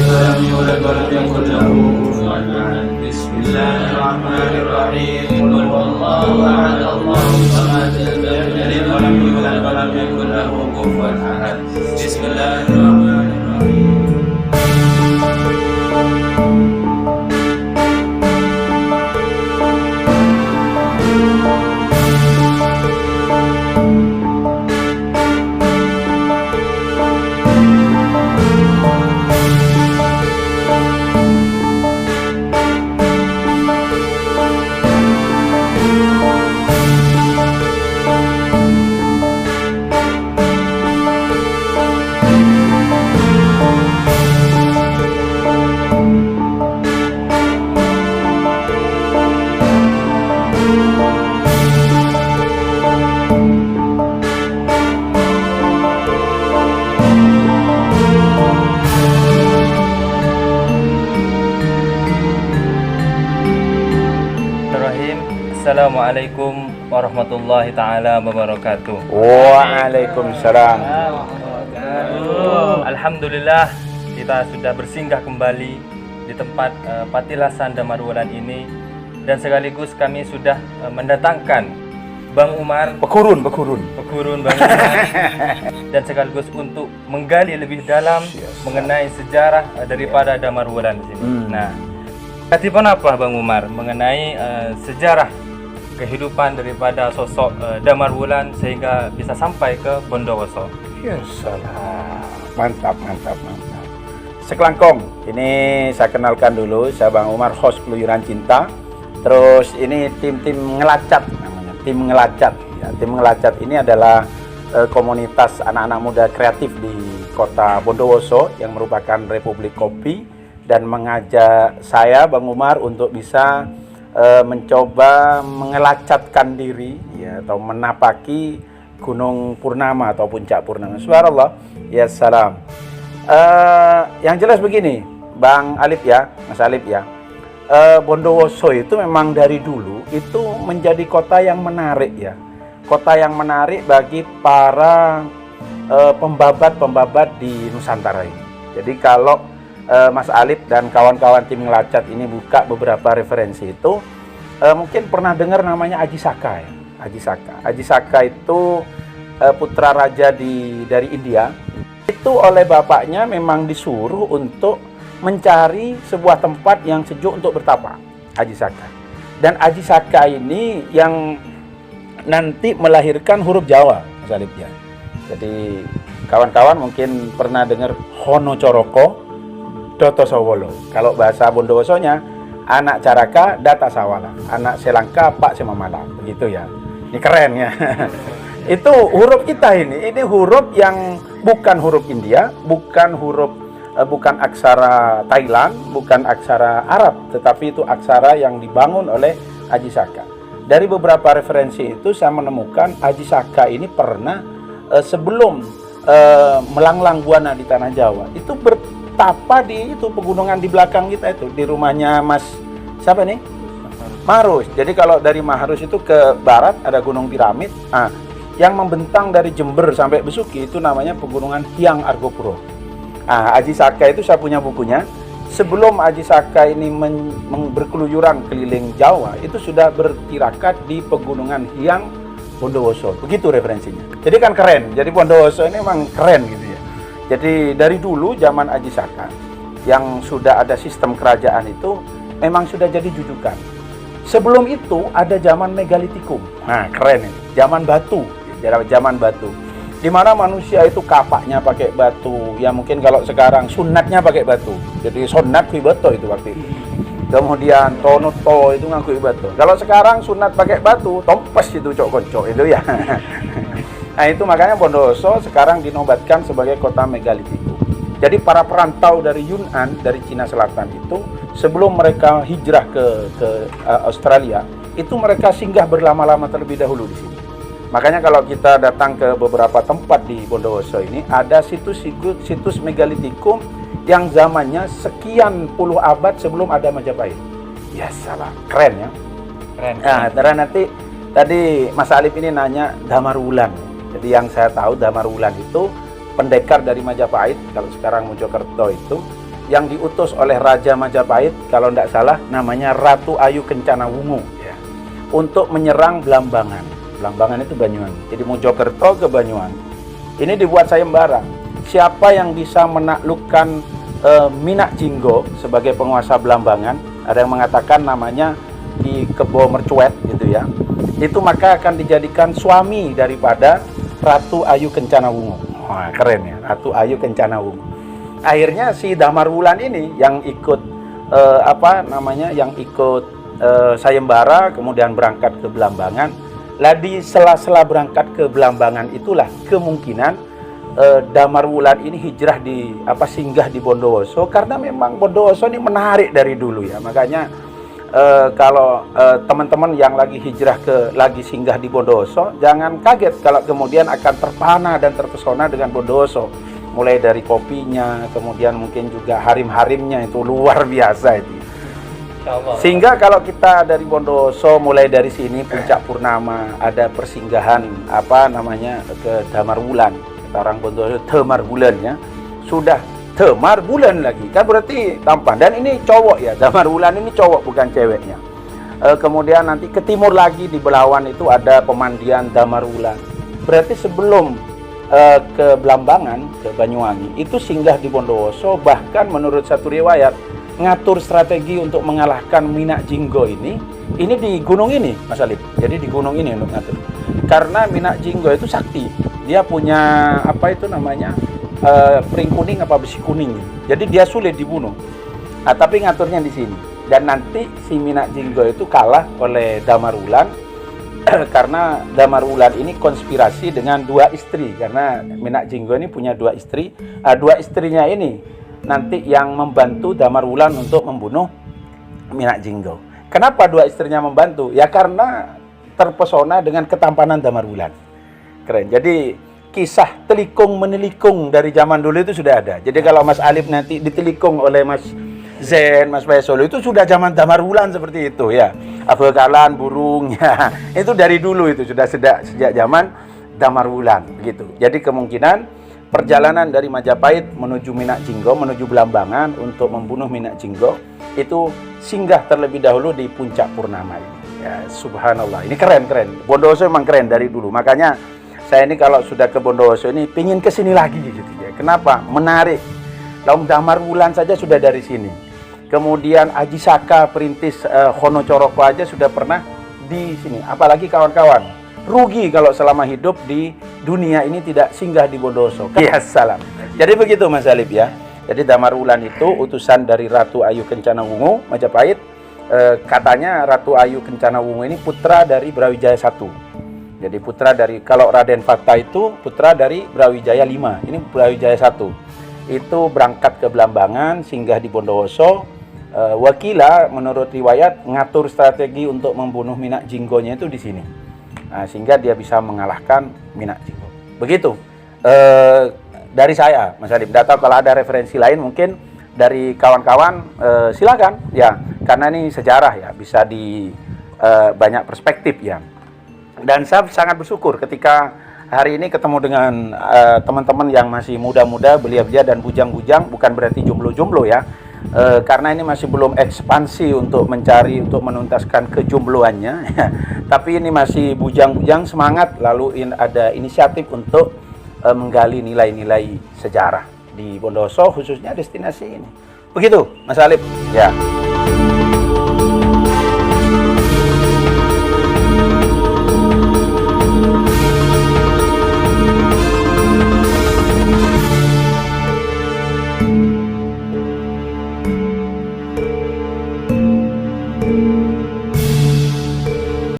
ولم يولد ولم يكن له كفوا أحد. بسم الله الرحمن الرحيم. قل هو الله أحد الله الصمد لم يلد ولم يولد ولم يكن له كفوا أحد. بسم الله الرحمن الرحيم. Assalamualaikum warahmatullahi ta'ala wabarakatuh. Waalaikumsalam. Alhamdulillah kita sudah bersinggah kembali di tempat Patilasan Damarwulan ini, dan sekaligus kami sudah mendatangkan Bang Umar Pekurun Bang Umar dan sekaligus untuk menggali lebih dalam mengenai sejarah daripada Damarwulan di sini. Nah, katipan apa Bang Umar mengenai sejarah kehidupan daripada sosok Damarwulan sehingga bisa sampai ke Bondowoso? Ya salah. Mantap. Sekelangkong. Ini saya kenalkan dulu, saya Bang Umar, host Peluyuran Cinta. Terus ini tim ngelacak namanya, tim ngelacak. Ya, tim ngelacak ini adalah komunitas anak-anak muda kreatif di kota Bondowoso yang merupakan Republik Kopi, dan mengajak saya Bang Umar untuk bisa mencoba mengelacatkan diri ya, atau menapaki Gunung Purnama atau Puncak Purnama. Subhanallah, ya salam. Yang jelas begini, Bang Alif ya, Mas Alif ya, Bondowoso itu memang dari dulu itu menjadi kota yang menarik ya, kota yang menarik bagi para pembabat di Nusantara ini. Jadi kalau Mas Alif dan kawan-kawan tim ngelacak ini buka beberapa referensi itu, mungkin pernah dengar namanya Aji Saka ya. Aji Saka itu putra raja dari India. Itu oleh bapaknya memang disuruh untuk mencari sebuah tempat yang sejuk untuk bertapa, Aji Saka. Dan Aji Saka ini yang nanti melahirkan huruf Jawa, Mas Alif ya. Jadi kawan-kawan mungkin pernah dengar Hono Coroko Doto Sawolo. Kalau bahasa Bondowosonya, anak Caraka Data Sawala, anak Selangka Pak Semamala, begitu ya. Ini keren ya. Itu huruf kita ini huruf yang bukan huruf India, bukan aksara Thailand, bukan aksara Arab, tetapi itu aksara yang dibangun oleh Aji Saka. Dari beberapa referensi itu saya menemukan Aji Saka ini pernah sebelum melanglang buana di tanah Jawa itu bertapa di itu pegunungan di belakang kita itu, di rumahnya Mas siapa nih? Maharus. Jadi kalau dari Maharus itu ke barat ada Gunung Piramid. Nah, yang membentang dari Jember sampai Besuki itu namanya pegunungan Hyang Argopuro. Nah, Aji Saka itu saya punya bukunya. Sebelum Aji Saka ini berkeluyuran keliling Jawa, itu sudah bertirakat di pegunungan Hyang Bondowoso. Begitu referensinya. Jadi kan keren. Jadi Bondowoso ini memang keren gitu ya. Jadi dari dulu zaman Aji Saka yang sudah ada sistem kerajaan itu memang sudah jadi jujukan. Sebelum itu ada zaman megalitikum. Nah, keren ini. Zaman batu, di mana manusia itu kapaknya pakai batu. Ya mungkin kalau sekarang sunatnya pakai batu. Jadi sunat kui batu itu waktu itu. Kemudian tonoto itu ngangkui batu. Kalau sekarang sunat pakai batu, tompes itu cok-kocok itu ya. Nah, itu makanya Bondowoso sekarang dinobatkan sebagai kota megalitikum. Jadi para perantau dari Yunnan, dari Cina Selatan itu sebelum mereka hijrah ke Australia, itu mereka singgah berlama-lama terlebih dahulu di sini. Makanya kalau kita datang ke beberapa tempat di Bondowoso ini ada situs megalitikum yang zamannya sekian puluh abad sebelum ada Majapahit. Ya salah, keren ya. Keren. Nah, karena nanti tadi Mas Alif ini nanya Damarwulan. Jadi yang saya tahu Damarwulan itu pendekar dari Majapahit, kalau sekarang Mojokerto itu yang diutus oleh Raja Majapahit, kalau tidak salah namanya Ratu Ayu Kencana Wungu ya, untuk menyerang Blambangan. Blambangan itu Banyuwangi. Jadi Mojokerto ke Banyuwangi. Ini dibuat sayembara. Siapa yang bisa menaklukkan Minak Jinggo sebagai penguasa Blambangan, ada yang mengatakan namanya di Kebo Mercuet gitu ya, itu maka akan dijadikan suami daripada Ratu Ayu Kencana Wungu. Wah, keren ya, Ratu Ayu Kencana Wungu. Akhirnya si Damar Wulan ini yang ikut yang ikut sayembara, kemudian berangkat ke Blambangan. Lah di sela-sela berangkat ke Blambangan itulah kemungkinan Damar Wulan ini hijrah singgah di Bondowoso, karena memang Bondowoso ini menarik dari dulu ya. Makanya kalau teman-teman yang lagi hijrah lagi singgah di Bondowoso, jangan kaget kalau kemudian akan terpana dan terpesona dengan Bondowoso. Mulai dari kopinya, kemudian mungkin juga harim-harimnya itu luar biasa itu. Sehingga kalau kita dari Bondowoso, mulai dari sini Puncak Purnama, ada persinggahan ke Damar Wulan. Kita orang Bondowoso Damar Wulan ya. Sudah Damar Wulan lagi, kan berarti tampan. Dan ini cowok ya, Damar Wulan ini cowok bukan ceweknya. Kemudian nanti ke timur lagi di Belawan itu ada pemandian Damar Wulan. Berarti sebelum ke Blambangan, ke Banyuwangi, itu singgah di Bondowoso. Bahkan menurut satu riwayat ngatur strategi untuk mengalahkan Minak Jinggo ini di gunung ini, Mas Alif. Jadi di gunung ini untuk ngatur. Karena Minak Jinggo itu sakti, dia punya pering kuning besi kuning. Jadi dia sulit dibunuh. Nah, tapi ngaturnya di sini. Dan nanti si Minak Jinggo itu kalah oleh Damar Wulan. Karena Damar Wulan ini konspirasi dengan dua istri, karena Minak Jinggo ini punya dua istri. Dua istrinya ini nanti yang membantu Damar Wulan untuk membunuh Minak Jinggo. Kenapa dua istrinya membantu? Ya karena terpesona dengan ketampanan Damar Wulan. Keren. Jadi kisah telikung menelikung dari zaman dulu itu sudah ada. Jadi kalau Mas Alif nanti ditelikung oleh Mas Zen, Mas Faisal, itu sudah zaman Damar Wulan seperti itu ya. Bekalan burungnya itu dari dulu, itu sudah sejak zaman Damar Wulan begitu. Jadi kemungkinan perjalanan dari Majapahit menuju Minak Jinggo, menuju Blambangan untuk membunuh Minak Jinggo itu singgah terlebih dahulu di Puncak Purnama ini. Ya, subhanallah. Ini keren. Bondowoso memang keren dari dulu. Makanya saya ini kalau sudah ke Bondowoso ini pingin ke sini lagi gitu ya. Kenapa? Menarik. Laum Damar Wulan saja sudah dari sini. Kemudian Aji Saka perintis Hono Coroko aja sudah pernah di sini. Apalagi kawan-kawan, rugi kalau selama hidup di dunia ini tidak singgah di Bondowoso. Ya salam. Jadi begitu Mas Alif ya. Jadi Damar Wulan itu utusan dari Ratu Ayu Kencana Wungu Majapahit. Katanya Ratu Ayu Kencana Wungu ini putra dari Brawijaya I. Jadi putra dari, kalau Raden Fakta itu putra dari Brawijaya V. Ini Brawijaya I. Itu berangkat ke Blambangan, singgah di Bondowoso. Wakila menurut riwayat ngatur strategi untuk membunuh Minak Jinggonya itu di sini. Nah, sehingga dia bisa mengalahkan Minak Jinggo. Begitu. Dari saya, Mas Adib. Tidak tahu kalau ada referensi lain mungkin dari kawan-kawan, silakan ya. Karena ini sejarah ya, bisa di banyak perspektif ya. Dan saya sangat bersyukur ketika hari ini ketemu dengan teman-teman yang masih muda-muda, belia-belia dan bujang-bujang, bukan berarti jomblo-jomblo ya. Karena ini masih belum ekspansi untuk mencari, untuk menuntaskan kejombloannya ya. Tapi ini masih bujang-bujang semangat, lalu ada inisiatif untuk menggali nilai-nilai sejarah di Bondowoso, khususnya destinasi ini. Begitu Mas Alif ya.